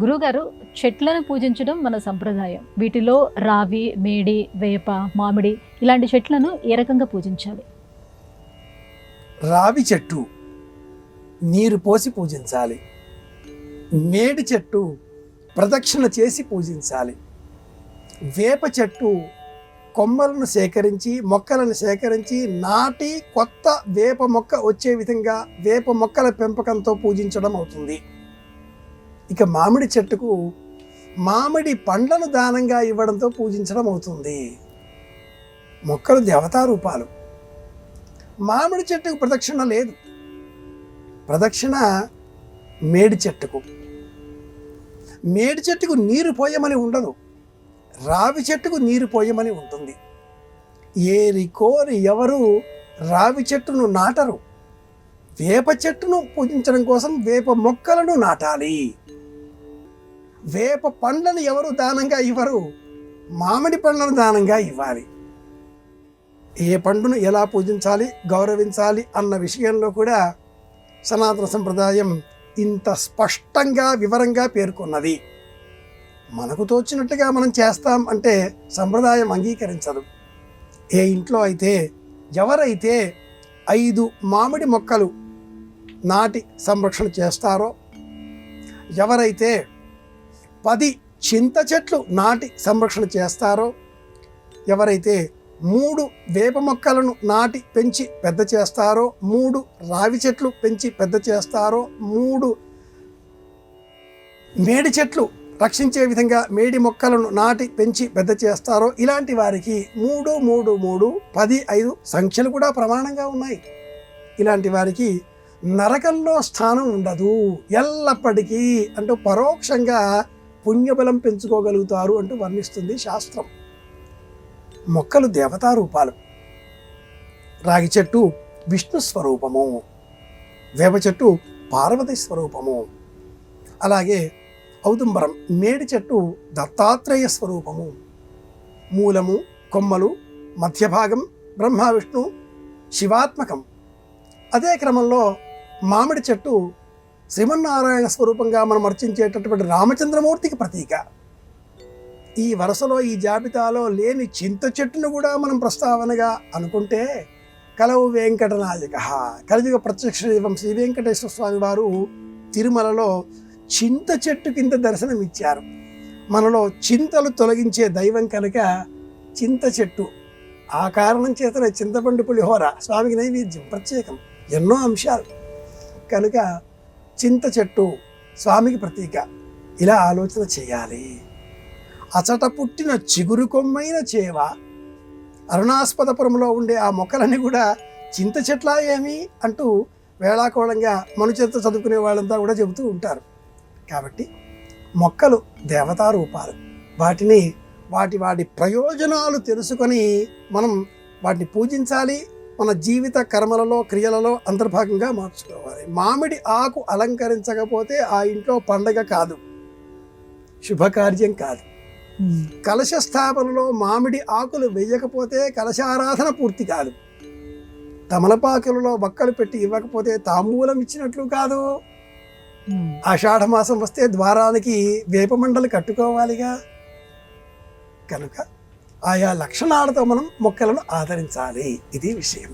గురుగారు, చెట్లను పూజించడం మన సంప్రదాయం. వీటిలో రావి, మేడి, వేప, మామిడి ఇలాంటి చెట్లను ఏ రకంగా పూజించాలి? రావి చెట్టు నీరు పోసి పూజించాలి. మేడి చెట్టు ప్రదక్షిణ చేసి పూజించాలి. వేప చెట్టు కొమ్మలను సేకరించి, మొక్కలను సేకరించి నాటి కొత్త వేప మొక్క వచ్చే విధంగా వేప మొక్కల పెంపకంతో పూజించడం అవుతుంది. ఇక మామిడి చెట్టుకు మామిడి పండ్లను దానంగా ఇవ్వడంతో పూజించడం అవుతుంది. మొక్కలు దేవతా రూపాలు. మామిడి చెట్టుకు ప్రదక్షిణ లేదు. ప్రదక్షిణ మేడి చెట్టుకు. మేడి చెట్టుకు నీరు పోయమని ఉండదు. రావి చెట్టుకు నీరు పోయమని ఉంటుంది. ఏరి కోరి ఎవరు రావి చెట్టును నాటరు. వేప చెట్టును పూజించడం కోసం వేప మొక్కలను నాటాలి. వేప పండ్లను ఎవరు దానంగా ఇవ్వరు. మామిడి పండ్లను దానంగా ఇవ్వాలి. ఏ పండును ఎలా పూజించాలి, గౌరవించాలి అన్న విషయంలో కూడా సనాతన సంప్రదాయం ఇంత స్పష్టంగా వివరంగా పేర్కొన్నది. మనకు తోచినట్టుగా మనం చేస్తాం అంటే సంప్రదాయం అంగీకరించదు. ఏ ఇంట్లో అయితే ఎవరైతే 5 మామిడి మొక్కలు నాటి సంరక్షణ చేస్తారో, ఎవరైతే 10 చింత చెట్లు నాటి సంరక్షణ చేస్తారో, ఎవరైతే 3 వేప మొక్కలను నాటి పెంచి పెద్ద చేస్తారో, 3 రావి చెట్లు పెంచి పెద్ద చేస్తారో, 3 మేడి చెట్లు రక్షించే విధంగా మేడి మొక్కలను నాటి పెంచి పెద్ద చేస్తారో, ఇలాంటి వారికి 3, 3, 3, 10, 5 సంఖ్యలు కూడా ప్రమాణంగా ఉన్నాయి. ఇలాంటి వారికి నరకంలో స్థానం ఉండదు ఎల్లప్పటికీ అంటూ పరోక్షంగా పుణ్యబలం పెంచుకోగలుగుతారు అంటూ వర్ణిస్తుంది శాస్త్రం. మొక్కలు దేవతా రూపాలు. రాగి చెట్టు విష్ణు స్వరూపము, వేప చెట్టు పార్వతి స్వరూపము, అలాగే ఔదుంబరం మేడి చెట్టు దత్తాత్రేయ స్వరూపము. మూలము, కొమ్మలు, మధ్యభాగం బ్రహ్మ విష్ణు శివాత్మకం. అదే క్రమంలో మామిడి చెట్టు శ్రీమన్నారాయణ స్వరూపంగా మనం అర్చించేటటువంటి రామచంద్రమూర్తికి ప్రతీక. ఈ వరుసలో ఈ జాబితాలో లేని చింత చెట్టును కూడా మనం ప్రస్తావనగా అనుకుంటే కలవు వెంకటనాయక కలియుగ ప్రత్యక్ష దైవం శ్రీ వెంకటేశ్వర స్వామి వారు తిరుమలలో చింత చెట్టు కింద దర్శనం ఇచ్చారు. మనలో చింతలు తొలగించే దైవం కనుక చింత చెట్టు. ఆ కారణం చేతనే చింతపండు పులిహోర స్వామికి నైవేద్యం ప్రత్యేకం. ఎన్నో అంశాలు కనుక చింత చెట్టు స్వామికి ప్రతీక. ఇలా ఆలోచన చేయాలి. అచట పుట్టిన చిగురు కొమ్మైన చేవ. అరుణాస్పదపురంలో ఉండే ఆ మొక్కలన్నీ కూడా చింత చెట్లా ఏమి అంటూ వేళాకోళంగా మనుచేత చదువుకునే వాళ్ళంతా కూడా చెబుతూ ఉంటారు. కాబట్టి మొక్కలు దేవతా రూపాలు. వాటిని వాటి ప్రయోజనాలు తెలుసుకొని మనం వాటిని పూజించాలి. మన జీవిత కర్మలలో, క్రియలలో అంతర్భాగంగా మార్చుకోవాలి. మామిడి ఆకు అలంకరించకపోతే ఆ ఇంట్లో పండగ కాదు, శుభకార్యం కాదు. కలశ స్థాపనలో మామిడి ఆకులు వేయకపోతే కలశారాధన పూర్తి కాదు. తమలపాకులలో వక్కలు పెట్టి ఇవ్వకపోతే తాంబూలం ఇచ్చినట్లు కాదు. ఆషాఢమాసం వస్తే ద్వారానికి వేపమండలు కట్టుకోవాలిగా. కనుక ఆయా లక్షణాలతో మనం మొక్కలను ఆదరించాలి. ఇది విషయం.